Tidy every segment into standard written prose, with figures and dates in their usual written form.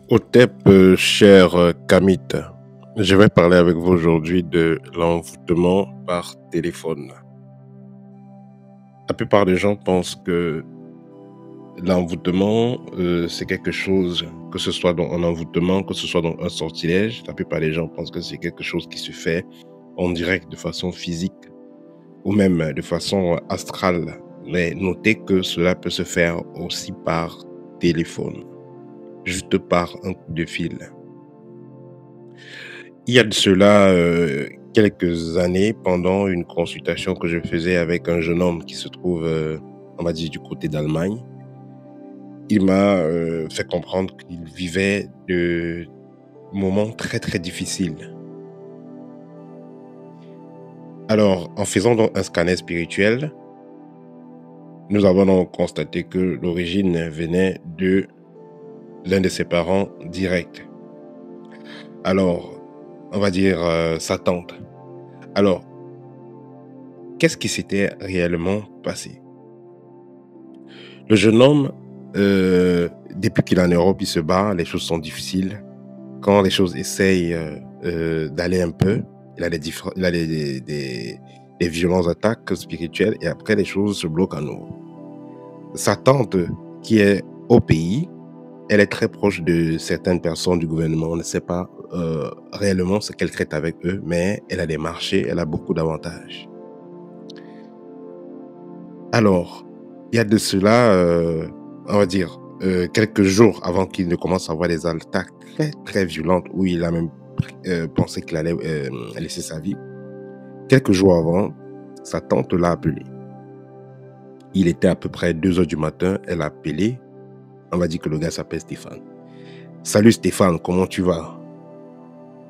Otep, cher Kamit, je vais parler avec vous aujourd'hui de l'envoûtement par téléphone. La plupart des gens pensent que l'envoûtement, c'est quelque chose, que ce soit dans un envoûtement, que ce soit dans un sortilège. La plupart des gens pensent que c'est quelque chose qui se fait en direct, de façon physique ou même de façon astrale. Mais notez que cela peut se faire aussi par téléphone, juste par un coup de fil. Il y a de cela quelques années, pendant une consultation que je faisais avec un jeune homme qui se trouve, on va dire, du côté d'Allemagne, il m'a fait comprendre qu'il vivait de moments très très difficiles. Alors, en faisant donc un scanner spirituel, nous avons donc constaté que l'origine venait de l'un de ses parents directs. Alors, on va dire sa tante. Alors, qu'est-ce qui s'était réellement passé? Le jeune homme, depuis qu'il est en Europe, il se bat, les choses sont difficiles. Quand les choses essayent d'aller un peu, il a des violentes attaques spirituelles et après les choses se bloquent à nouveau. Sa tante, qui est au pays, elle est très proche de certaines personnes du gouvernement. On ne sait pas réellement ce qu'elle traite avec eux, mais elle a des marchés, elle a beaucoup d'avantages. Alors, il y a de cela, on va dire, quelques jours avant qu'il ne commence à avoir des attaques très, très violentes où il a même pensé qu'il allait laisser sa vie. Quelques jours avant, sa tante l'a appelé. Il était à peu près 2 heures du matin, elle a appelé. On va dire que le gars s'appelle Stéphane. Salut Stéphane, comment tu vas?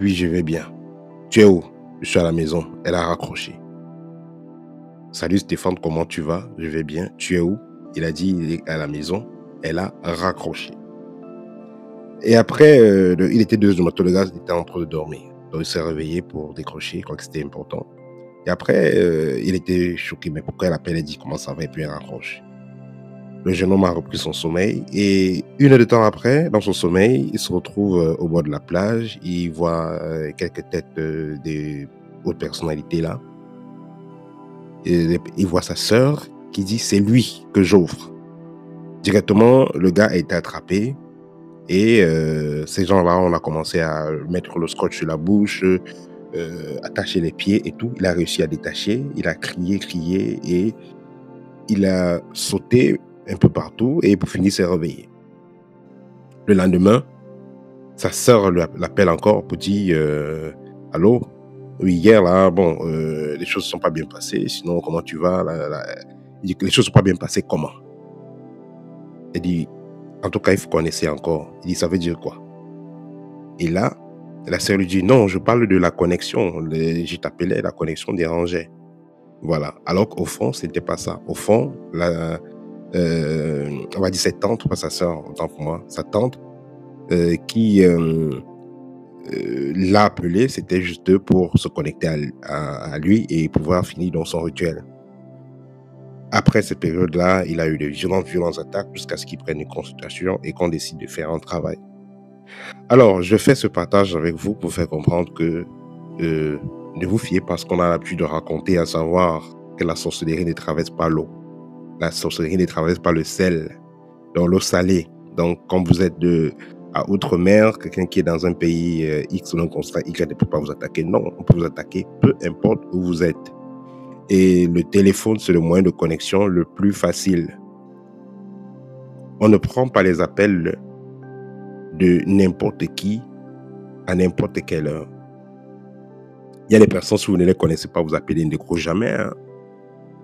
Oui, je vais bien. Tu es où? Je suis à la maison. Elle a raccroché. Salut Stéphane, comment tu vas? Je vais bien. Tu es où? Il a dit, il est à la maison. Elle a raccroché. Et après, il était 2 heures du matin, le gars était en train de dormir. Donc il s'est réveillé pour décrocher, il croit que c'était important. Et après, il était choqué. Mais pourquoi elle appelle? Elle dit comment ça va? Et puis elle raccroche. Le jeune homme a repris son sommeil. Et 1 heure de temps après, dans son sommeil, il se retrouve au bord de la plage. Il voit quelques têtes des hautes personnalités là. Et il voit sa sœur qui dit c'est lui que j'offre. Directement, le gars a été attrapé. Et ces gens-là, on a commencé à mettre le scotch sur la bouche, attacher les pieds et tout. Il a réussi à détacher, il a crié, crié et il a sauté un peu partout et pour finir, s'est réveillé. Le lendemain, sa sœur l'appelle encore pour dire allô, oui, hier là, bon, les choses ne sont pas bien passées, sinon comment tu vas Il dit que les choses ne sont pas bien passées, comment? Elle dit, en tout cas, il faut qu'on essaie encore. Il dit, ça veut dire quoi? Et là, la sœur lui dit, non, je parle de la connexion. Je t'appelais, la connexion dérangeait. Voilà. Alors qu'au fond, c'était pas ça. Au fond, on va dire cette tante, pas sa sœur, autant pour moi, sa tante, qui l'a appelé, c'était juste pour se connecter à lui et pouvoir finir dans son rituel. Après cette période-là, il a eu de violentes attaques jusqu'à ce qu'il prenne une consultation et qu'on décide de faire un travail. Alors, je fais ce partage avec vous pour faire comprendre que ne vous fiez pas à ce qu'on a l'habitude de raconter, à savoir que la sorcellerie ne traverse pas l'eau. La sorcellerie ne traverse pas le sel, dans l'eau salée. Donc, quand vous êtes à Outre-mer, quelqu'un qui est dans un pays X ou un constat Y ne peut pas vous attaquer. Non, on peut vous attaquer, peu importe où vous êtes. Et le téléphone, c'est le moyen de connexion le plus facile. On ne prend pas les appels de n'importe qui à n'importe quelle heure. Il y a des personnes, si vous ne les connaissez pas, vous appelez, ils ne décrochent jamais. Hein.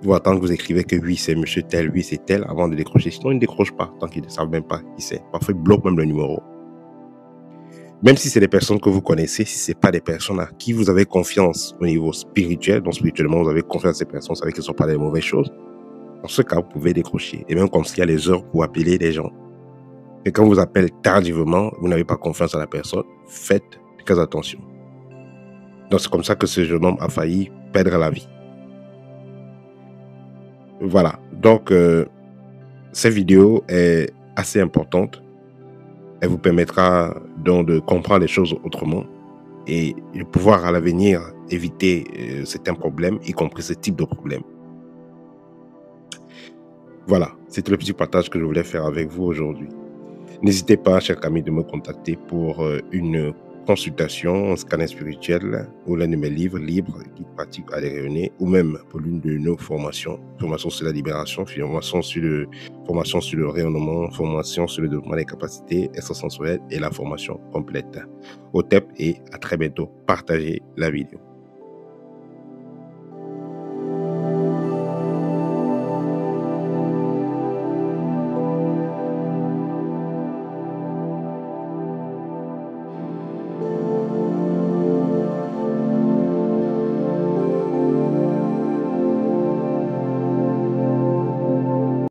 Vous attendez que vous écrivez que oui, c'est monsieur tel, oui, c'est tel, avant de décrocher. Sinon, ils ne décrochent pas, tant qu'ils ne savent même pas qui c'est. Parfois, ils bloquent même le numéro. Même si c'est des personnes que vous connaissez, si ce n'est pas des personnes à qui vous avez confiance au niveau spirituel, donc spirituellement, vous avez confiance à ces personnes, vous savez qu'elles ne sont pas des mauvaises choses, dans ce cas, vous pouvez décrocher. Et même comme s'il y a les heures pour appeler les gens. Et quand vous appelez tardivement, vous n'avez pas confiance à la personne, faites très attention. Donc, c'est comme ça que ce jeune homme a failli perdre la vie. Voilà. Donc, cette vidéo est assez importante. Elle vous permettra donc de comprendre les choses autrement et de pouvoir à l'avenir éviter certains problèmes, y compris ce type de problème. Voilà, c'était le petit partage que je voulais faire avec vous aujourd'hui. N'hésitez pas, chers amis, de me contacter pour une consultation, un scanner spirituel ou l'un de mes livres libres qui pratiquent à les rayonner ou même pour l'une de nos formations, formation sur la libération, formation sur le rayonnement, formation sur le développement des capacités extrasensorielles et la formation complète. Au TEP et à très bientôt. Partagez la vidéo.